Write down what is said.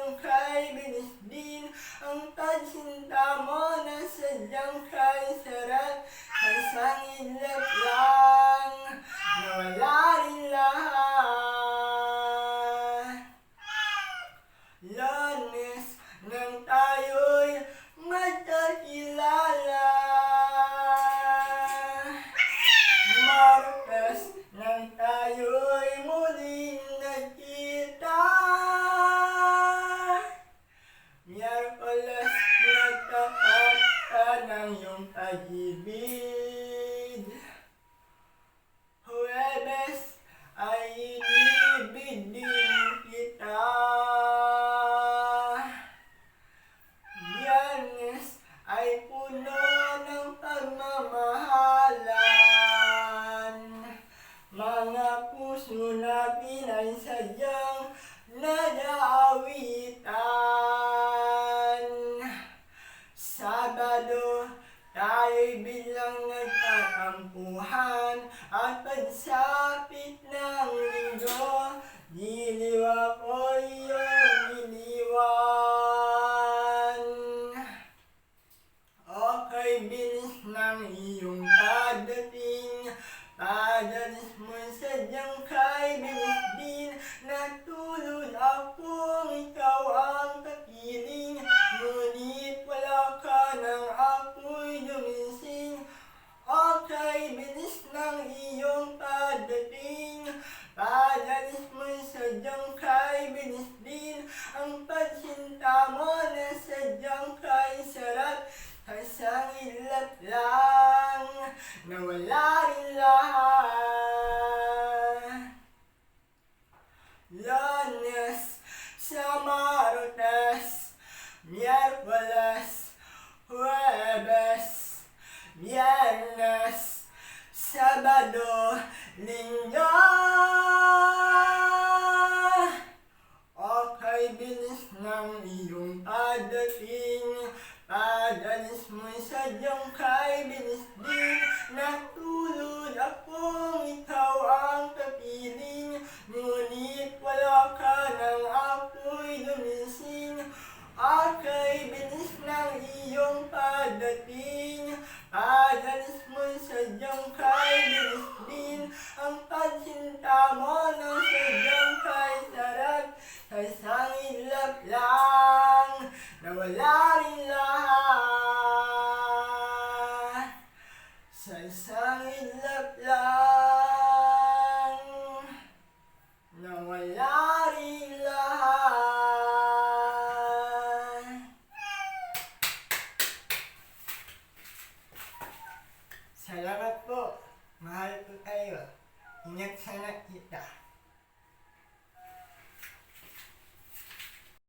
sadyang kay bilis din ang pagsinta mo na sadyang kay sarap. Isang ilap lang na wala rin lahat. Lunes nang tayo'y magkakilala, Martes nang tayo'y muling nagkita, Miyerkules nagtatagta ng iyong pag-ibig, Huwebes ay inibig din kita, Biyernes ay puno ng pagmamahalan. Mga puso natin ay sadyang nag-aawitan. Sabado, tayo'y biglang nagtatampuhan at pagsapit ng linggo, giliw ako iyong iniwan. Okay, bilis ng iyong pagdating, padalis mo'y sadyang kay bilis din. Natulog akong ikaw ang kapiling, ngunit wala ka nang ako'y dumising. Okay, bilis ng iyong pagdating, padalis mo'y sadyang kay bilis din ang pagsinta mo na sadyang kay sarap. Isang ilap lang na wala rin lahat. Lunes sa Martes, Miyerkules, Huwebes, Biyernes, Sabado, Linggo. Okay, bilis ng iyong pagdating, padalis mo'y sadyang kay bilis din. Natulog akong ikaw ang kapiling, ngunit wala ka nang ako'y